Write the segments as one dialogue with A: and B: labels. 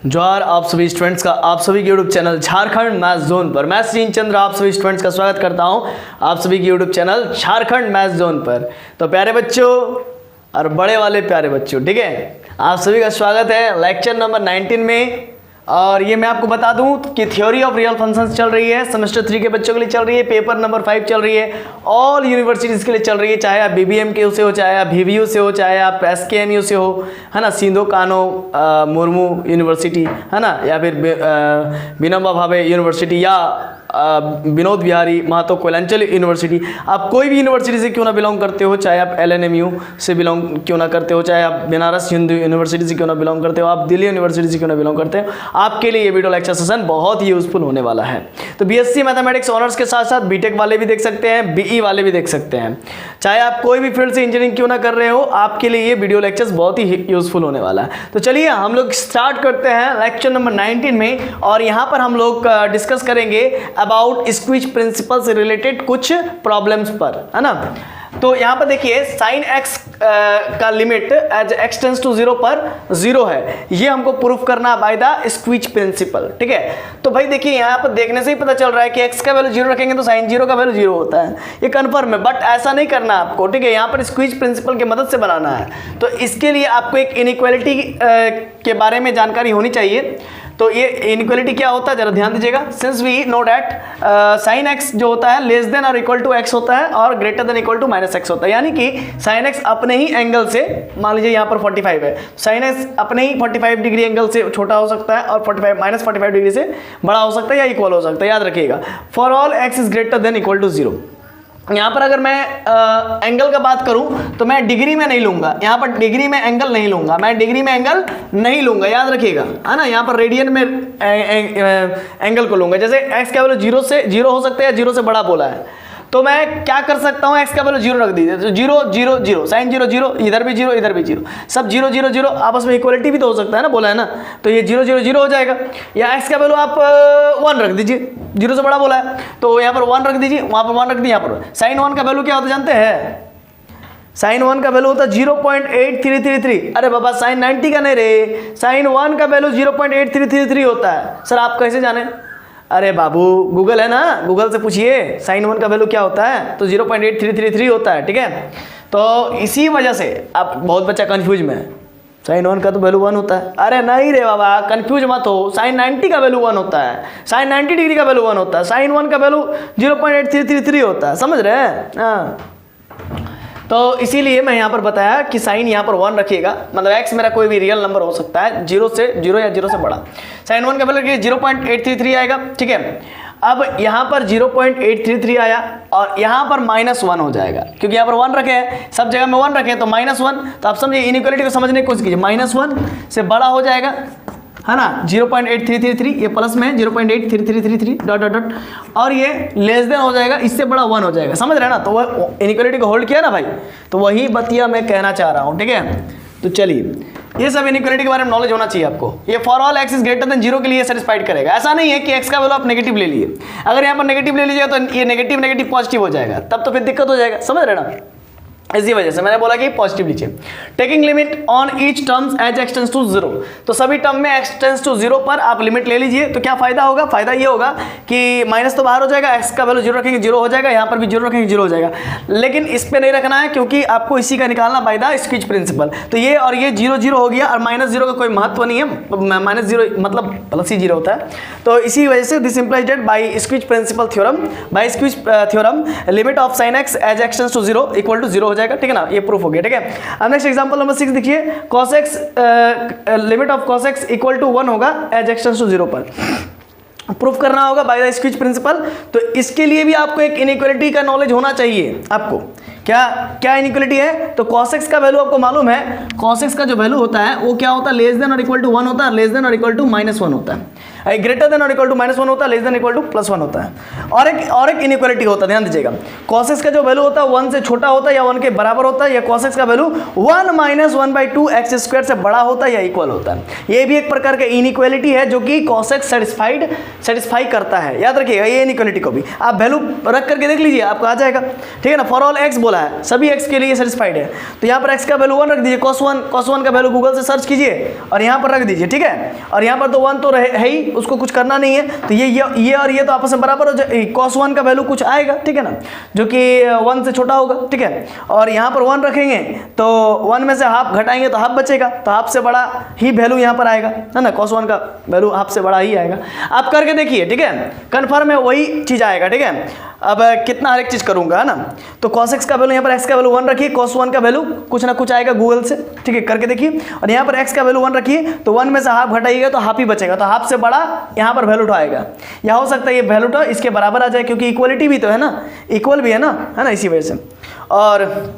A: जोहार आप सभी स्टूडेंट्स का आप सभी के YouTube channel Jharkhand maths zone पर मैं श्री चंद्र आप सभी स्टूडेंट्स का स्वागत करता हूं आप सभी के YouTube channel Jharkhand maths zone पर। तो प्यारे बच्चों और बड़े वाले प्यारे बच्चों, ठीक है, आप सभी का स्वागत है लेक्चर नंबर 19 में। और ये मैं आपको बता दूं कि थ्योरी ऑफ रियल फंक्शंस चल रही है, सेमेस्टर 3 के बच्चों के लिए चल रही है, पेपर नंबर 5 चल रही है, ऑल यूनिवर्सिटीज़ के लिए चल रही है, चाहे आप बीबीएम के से हो, चाहे आप VVU से हो, चाहे आप SKMU से हो, है ना, सिंधु कानो मुर्मू यूनिवर्सिटी, है ना, या फिर विनोबा भावे यूनिवर्सिटी या विनोद बिहारी महतो कोयलांचल यूनिवर्सिटी। आप कोई भी यूनिवर्सिटी से क्यों ना बिलोंग करते हो, चाहे आप LNMU से बिलोंग क्यों ना करते हो, चाहे आप बनारस हिंदू यूनिवर्सिटी से क्यों ना बिलोंग करते हो, आप दिल्ली यूनिवर्सिटी से क्यों ना बिलोंग करते हो, आपके लिए ये वीडियो लेक्चर सेशन बहुत ही यूजफुल होने वाला है। तो BSc मैथमेटिक्स ऑनर्स के साथ साथ BTech वाले भी देख सकते हैं, BE वाले भी देख सकते हैं, चाहे आप कोई भी फील्ड से इंजीनियरिंग क्यों ना कर रहे हो, आपके लिए ये वीडियो लेक्चर्स बहुत ही यूजफुल होने वाला है। तो चलिए हम लोग स्टार्ट करते हैं लेक्चर नंबर 19 में। और यहाँ पर हम लोग डिस्कस करेंगे अबाउट स्क्विज प्रिंसिपल से रिलेटेड कुछ प्रॉब्लम्स पर, है ना। तो यहाँ पर देखिए साइन x का limit as x tends to 0 पर 0 है, ये हमको प्रूफ करना बाय द स्क्विज प्रिंसिपल, ठीक है। तो भाई देखिए यहाँ पर देखने से ही पता चल रहा है कि x का वैल्यू 0 रखेंगे तो साइन 0 का वैल्यू 0 होता है, ये कन्फर्म है। बट ऐसा नहीं करना आपको, ठीक है, यहाँ पर स्क्विज प्रिंसिपल की मदद से बनाना है। तो इसके लिए आपको एक इनइक्वालिटी के बारे में जानकारी होनी चाहिए। तो ये इनइक्वालिटी क्या होता है जरा ध्यान दीजिएगा। Since we know that sine x जो होता है लेस देन और इक्वल टू x होता है और greater than equal to -x होता है, यानी कि साइन x अपने ही एंगल से, मान लीजिए यहाँ पर 45 है, साइन x अपने ही 45 डिग्री एंगल से छोटा हो सकता है और 45 डिग्री से बड़ा हो सकता है या इक्वल हो सकता है, याद रखिएगा। For all x is greater than equal to 0। यहाँ पर अगर मैं एंगल का बात करूं तो मैं डिग्री में नहीं लूंगा, यहाँ पर डिग्री में एंगल नहीं लूंगा, मैं डिग्री में एंगल नहीं लूंगा, याद रखिएगा, है ना। यहाँ पर रेडियन में एंगल को लूंगा। जैसे x का वैल्यू 0 से 0 हो सकता है या 0 से बड़ा बोला है, तो मैं क्या कर सकता हूँ, x का वैल्यू 0 रख दीजिए, तो 0 0 0 साइन 0 0, इधर भी 0 इधर भी 0, सब 0 0 0, आपस में इक्वलिटी भी तो हो सकता है ना, बोला है ना, तो ये 0 0 0 हो जाएगा। या x का वैल्यू आप 1 रख दीजिए, 0 से बड़ा बोला है तो यहाँ पर 1 रख दीजिए, वहाँ पर 1 रख दीजिए। यहाँ पर साइन 1 का वैल्यू क्या होता है जानते हैं, साइन 1 का वैल्यू होता है 0.8333। अरे बाबा साइन 90 का नहीं रे, साइन 1 का वैल्यू 0.8333 होता है। सर आप कैसे जाने, अरे बाबू गूगल है ना, गूगल से पूछिए साइन 1 का वैल्यू क्या होता है, तो 0.8333 होता है, ठीक है। तो इसी वजह से अब बहुत बच्चा कंफ्यूज में है, साइन 1 का तो वैल्यू 1 होता है। अरे नहीं रे बाबा कंफ्यूज मत हो, साइन 90 का वैल्यू 1 होता है, साइन 90 डिग्री का वैल्यू 1 होता है, साइन 1 का वैल्यू 0.8333 होता है, समझ रहे हैं। हाँ, तो इसीलिए मैं यहाँ पर बताया कि साइन यहाँ पर 1 रखिएगा, मतलब x मेरा कोई भी रियल नंबर हो सकता है, 0 से 0 या 0 से बड़ा। साइन 1 का वैल्यू 0.833 आएगा, ठीक है। अब यहाँ पर 0.833 आया और यहाँ पर -1 हो जाएगा, क्योंकि यहाँ पर 1 रखे हैं, सब जगह में 1 रखे हैं, तो -1। तो आप समझिए इनइक्वालिटी को समझने की कोशिश कीजिए, -1 से बड़ा हो जाएगा, है ना, 0.8333, ये प्लस में 0.8333 डॉट डॉट डॉट, और ये लेस देन हो जाएगा, इससे बड़ा 1 हो जाएगा, समझ रहे हैं ना। तो वह इनइक्वालिटी को होल्ड किया ना भाई, तो वही बतिया मैं कहना चाह रहा हूँ, ठीक है। तो चलिए ये सब इनइक्वालिटी के बारे में नॉलेज होना चाहिए आपको। ये for all x is greater then 0 के लिए सेटिस्फाइड करेगा। ऐसा नहीं है कि x का वैल्यू आप नेगेटिव ले लिए, अगर यहाँ पर नेगेटिव ले लीजिएगा तो ये नेगेटिव नेगेटिव पॉजिटिव हो जाएगा, तब तो फिर दिक्कत हो जाएगा, समझ रहे ना। इसी वजह से मैंने बोला कि पॉजिटिव लीजिए। Taking limit on each terms as x tends to 0, तो सभी टर्म में x टेंस टू 0 पर आप लिमिट ले लीजिए। तो क्या फायदा होगा, फायदा ये होगा कि माइनस तो बाहर हो जाएगा, x का वैल्यू 0 रखेंगे 0 हो जाएगा, यहाँ पर भी 0 रखेंगे 0 हो जाएगा, लेकिन इस पे नहीं रखना है क्योंकि आपको इसी का निकालना बाय द स्क्विज प्रिंसिपल। तो ये और ये 0 0 हो गया, और -0 का कोई महत्व नहीं है, -0 मतलब प्लस ही 0 होता है। तो इसी वजह से this implies that by squeeze principle theorem, by squeeze theorem limit of sine x as x tends to 0 equal to 0 हो जाएगा, ठीक है ना, ये प्रूफ हो गया, ठीक है। अब नेक्स्ट एग्जांपल नंबर 6 देखिए, cos x limit of cos x equal to 1 होगा एज x टेंस टू 0 पर, प्रूफ करना होगा बाय द स्क्विज प्रिंसिपल। तो इसके लिए भी आपको एक इनइक्वालिटी का नॉलेज होना चाहिए आपको। क्या क्या इनइक्वालिटी है, तो cos x का वैल्यू आपको मालूम है, cos x का जो वैल्यू होता है वो क्या होता है, लेस देन और इक्वल टू 1 होता है, लेस देन और इक्वल टू -1 होता है। ग्रेटर देन और इक्वल टू -1 होता है, लेस देन इक्वल टू +1 होता है। और एक इनइक्वालिटी होता है, ध्यान दीजिएगा, cos x का जो वैल्यू होता है 1 से छोटा होता है या 1 के बराबर होता है, या cos x का वैल्यू 1 - 1/2 x² से बड़ा होता है या इक्वल होता है। ये भी एक प्रकार का इनइक्वालिटी है जो कि cos x सेटिस्फाई करता है, याद रखिएगा ये इनइक्वालिटी को भी। आप वैल्यू रख करके देख लीजिए, आपको आ जाएगा, ठीक है ना। फॉर ऑल x बोला है, सभी x के लिए सेटिस्फाइड है, तो यहाँ पर x का वैल्यू 1 रख दीजिए, cos 1 का वैल्यू गूगल से सर्च कीजिए और यहाँ पर रख दीजिए, ठीक है। और यहाँ पर तो 1 तो है ही, उसको कुछ करना नहीं है, तो ये और ये तो आपस में बराबर हो जाए। cos 1 का वैल्यू कुछ आएगा, ठीक है ना, जो कि 1 से छोटा होगा, ठीक है। और यहाँ पर 1 रखेंगे तो 1 में से हाफ घटाएंगे तो हाफ बचेगा, तो हाफ से बड़ा ही वैल्यू यहाँ पर आएगा, है ना। cos 1 का वैल्यू हाफ से बड़ा ही आएगा, आप करके देखिए, ठीक है, कन्फर्म है वही चीज़ आएगा, ठीक है। अब कितना हर एक चीज़ करूँगा, है ना। तो cos x का वैल्यू यहाँ पर x का वैल्यू 1 रखिए, cos 1 का वैल्यू कुछ ना कुछ आएगा गूगल से, ठीक है, करके देखिए। और यहाँ पर x का वैल्यू 1 रखिए, तो 1 में से हाफ घटाइएगा तो हाफ ही बचेगा, तो हाफ से बड़ा यहाँ पर वैल्यू उठाएगा, या हो सकता है ये वैल्यू उठा इसके बराबर आ जाए, क्योंकि इक्वलिटी भी तो है ना, इक्वल भी है ना, इसी वजह से। और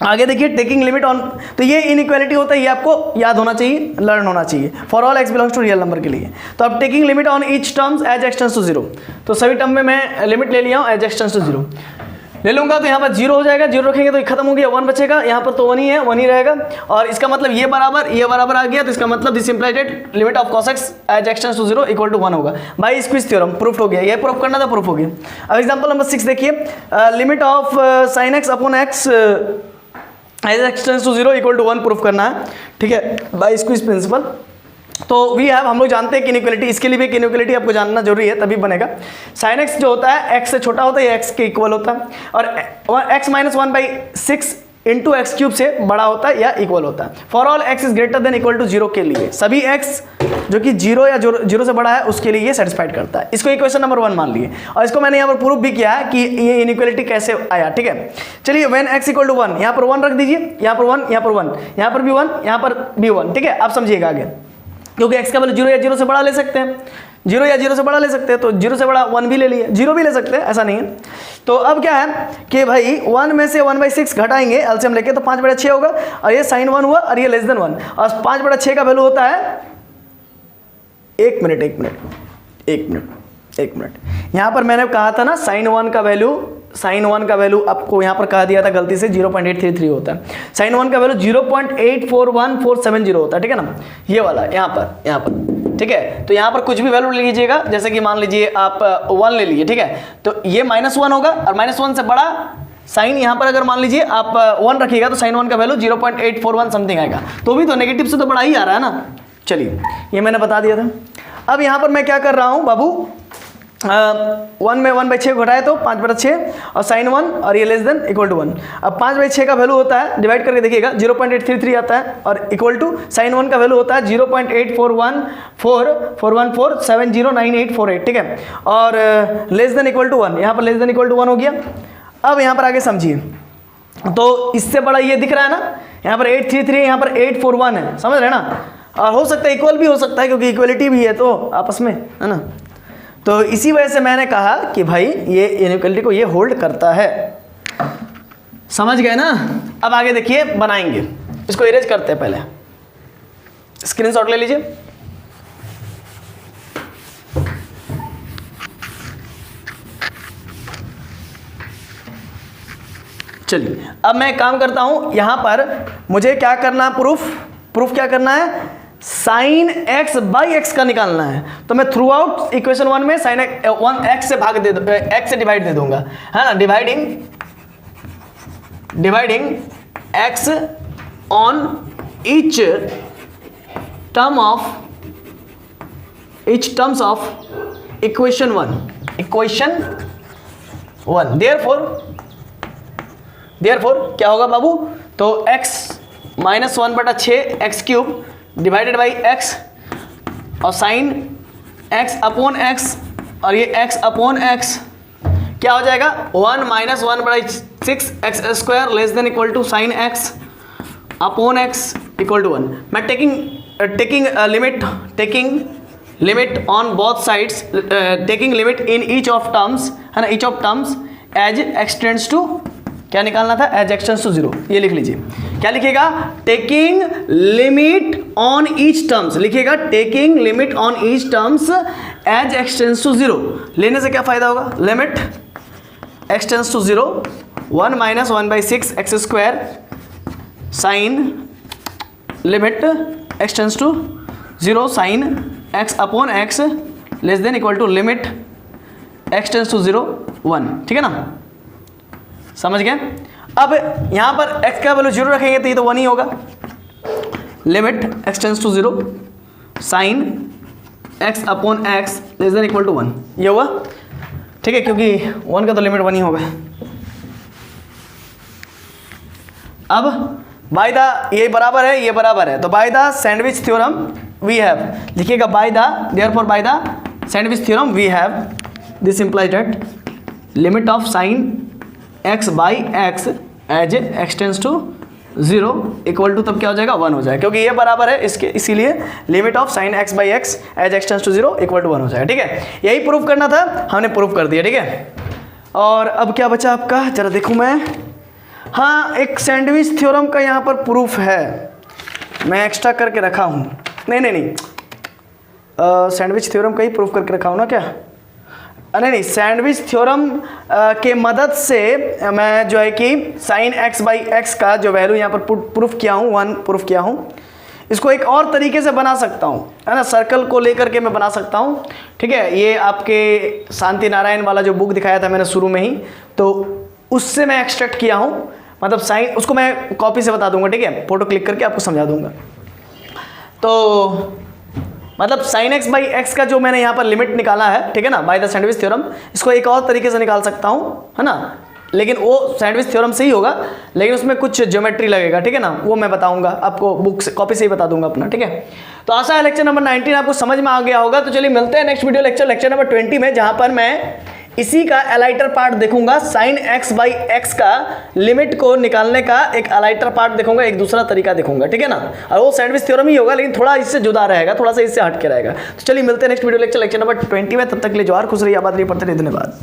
A: आगे देखिए टेकिंग लिमिट ऑन, तो ये इनइक्वालिटी होता है, ये आपको याद होना चाहिए, लर्न होना चाहिए, for all x belongs to real number के लिए। तो अब taking limit on each terms as x tends to 0, तो सभी टर्म में मैं लिमिट ले लिया हूँ एज x टेंड्स टू 0 ले लूंगा, तो यहाँ पर 0 हो जाएगा, 0 रखेंगे तो खत्म हो गया, 1 बचेगा, यहाँ पर तो 1 ही है, 1 ही रहेगा। और इसका मतलब ये बराबर आ गया, तो इसका मतलब this implies that limit of cos x as x tends to 0 equal to 1 होगा। बाय स्क्विज थ्योरम प्रूफ हो गया, ये प्रूफ करना था, प्रूफ हो गया। अब एग्जांपल नंबर 6 देखिए, limit of sin x upon x as x tends to 0 equal to 1 proof करना है, ठीक है, बाय स्क्विज प्रिंसिपल। तो वी हैव, हम लोग जानते हैं कि इनइक्वालिटी, इसके लिए भी एक इनइक्वालिटी आपको जानना जरूरी है, तभी बनेगा। sin x जो होता है x से छोटा होता है या x के इक्वल होता है, और x - 1/6 इंटू x³ से बड़ा होता है या इक्वल होता है। For all x is greater than equal to 0 के लिए, सभी x जो कि 0 या 0 से बड़ा है उसके लिए ये सेटिस्फाइड करता है। इसको इक्वेशन नंबर 1 मान लिए, और इसको मैंने यहाँ पर प्रूफ भी किया है कि ये इनइक्वालिटी कैसे आया, ठीक है। चलिए व्हेन x इक्वल टू 1, यहाँ पर 1 रख दीजिए, यहाँ पर 1, यहाँ पर 1, यहाँ पर भी 1, यहाँ पर भी 1, ठीक है। आप समझिएगा आगे, क्योंकि x का वैल्यू 0 या 0 से बड़ा ले सकते हैं, 0 या 0 से बड़ा ले सकते हैं, तो 0 से बड़ा 1 भी ले लिए, 0 भी ले सकते हैं, ऐसा नहीं है। तो अब क्या है कि भाई 1 में से 1/6 घटाएंगे एलसीएम लेके, तो 5/6 होगा, और ये sin 1 हुआ, और ये लेस देन 1, और 5/6 का वैल्यू होता है 1 मिनट। यहाँ पर मैंने कहा था ना sin 1 का वैल्यू आपको यहाँ पर कहा दिया था गलती से 0.833 होता है, sin 1 का वैल्यू 0.841470 होता है, ठीक है ना, ये वाला यहाँ पर, ठीक है। तो यहाँ पर कुछ भी वैल्यू ले लीजिएगा, जैसे कि मान लीजिए आप 1 ले लीजिए, ठीक है, तो ये -1 होगा, और -1 से बड़ा साइन यहाँ पर अगर मान लीजिए आप 1 रखिएगा तो sin 1 का वैल्यू 0.841 समथिंग आएगा, तो भी तो नेगेटिव से तो बड़ा ही आ रहा है ना। चलिए ये मैंने बता दिया था। अब यहाँ पर मैं क्या कर रहा हूँ बाबू, 1 में 1/6 घटाए तो 5/6, और sin 1, और ये लेस देन इक्वल टू 1। अब 5/6 का वैल्यू होता है, डिवाइड करके देखिएगा 0.833 आता है, और इक्वल टू sin 1 का वैल्यू होता है 0.8414709848, ठीक है, और लेस देन इक्वल टू 1, यहाँ पर लेस देन इक्वल टू 1 हो गया। अब यहाँ पर आगे समझिए, तो इससे बड़ा ये दिख रहा है ना, यहाँ पर 833 है, यहाँ पर 841 है, समझ रहे ना, और हो सकता है इक्वल भी हो सकता है, क्योंकि इक्वलिटी भी है तो आपस में, है ना। तो इसी वजह से मैंने कहा कि भाई ये इनइक्वालिटी को ये होल्ड करता है, समझ गए ना। अब आगे देखिए बनाएंगे, इसको इरेज करते हैं, पहले स्क्रीनशॉट ले लीजिए। चलिए अब मैं काम करता हूं, यहां पर मुझे क्या करना, प्रूफ क्या करना है, sin x बाई x का निकालना है। तो मैं थ्रू आउट इक्वेशन 1 में sin x से भाग दे x से डिवाइड दे दूंगा, है ना, dividing x on each terms of equation 1। Therefore क्या होगा बाबू, तो x - 1/6 x³ divided by x, और साइन x अपॉन x, और ये x अपॉन x क्या हो जाएगा, 1 - 1/6 x² less than equal to sine x upon x equal to 1। मैं taking limit on both sides, taking limit in each of terms, है ना, each of terms as x tends to, क्या निकालना था, as x tends to 0, ये लिख लीजिए। क्या लिखिएगा, taking limit on each terms, लिखिएगा taking limit on each terms as x tends to 0। लेने से क्या फायदा होगा, limit x tends to 0 1 minus 1/6 x square sine limit x tends to 0 sine x upon x less than equal to limit x tends to 0 1। ठीक है ना, समझ गए। अब यहां पर x का वैल्यू 0 रखेंगे तो ये तो 1 ही होगा। Limit x tends to 0 sine x upon x less than equal to 1, ये हुआ। ठीक है, क्योंकि 1 का तो लिमिट 1 ही होगा। अब बाय द, ये बराबर है, ये बराबर है, तो by the sandwich theorem we have, लिखिएगा by the, therefore by the sandwich theorem we have this implies that limit of sine x by x as x tends to 0 equal to, तब क्या हो जाएगा 1 हो जाएगा, क्योंकि ये बराबर है इसके, इसीलिए limit of sine x by x as x tends to 0 equal to 1 हो जाएगा। ठीक है, यही प्रूफ करना था, हमने प्रूफ कर दिया। ठीक है, और अब क्या बचा आपका, जरा देखूं मैं। हाँ, एक सैंडविच थ्योरम का यहाँ पर प्रूफ है, मैं एक्स्ट्रा करके रखा हूँ। नहीं, सैंडविच थ्योरम का ही प्रूफ करके रखा हूँ ना क्या, नहीं, सैंडविच थ्योरम के मदद से मैं जो है कि साइन x बाई एक्स का जो वैल्यू यहाँ पर प्रूफ किया हूँ, 1 प्रूफ किया हूँ, इसको एक और तरीके से बना सकता हूँ, है ना, सर्कल को लेकर के मैं बना सकता हूँ। ठीक है, ये आपके शांति नारायण वाला जो बुक दिखाया था मैंने शुरू में ही, तो उससे मैं एक्सट्रैक्ट किया हूँ, मतलब साइन, उसको मैं कॉपी से बता दूंगा। ठीक है, फोटो क्लिक करके आपको समझा दूंगा। तो मतलब साइन x बाई एक्स का जो मैंने यहाँ पर लिमिट निकाला है, ठीक है ना, बाय द सैंडविच थ्योरम, इसको एक और तरीके से निकाल सकता हूँ, है ना, लेकिन वो सैंडविच थ्योरम से ही होगा, लेकिन उसमें कुछ ज्योमेट्री लगेगा। ठीक है ना, वो मैं बताऊंगा आपको, बुक से कॉपी से ही बता दूंगा अपना। ठीक है, तो आशा है लेक्चर नंबर 19 आपको समझ में आ गया होगा। तो चलिए मिलते हैं नेक्स्ट वीडियो लेक्चर नंबर 20 में, जहाँ पर मैं इसी का एलाइटर पार्ट देखूंगा, साइन x बाई एक्स का लिमिट को निकालने का एक एलाइटर पार्ट देखूंगा, एक दूसरा तरीका देखूंगा। ठीक है ना, और वो सैंडविच थ्योरम ही होगा, लेकिन थोड़ा इससे जुदा रहेगा, थोड़ा सा इससे हट के रहेगा। तो चलिए मिलते हैं नेक्स्ट वीडियो लेक्चर नंबर 20 में, तब तक के लिए जोहार, खुश रहिए, आबाद रहिए, पढ़ते रहिए, धन्यवाद।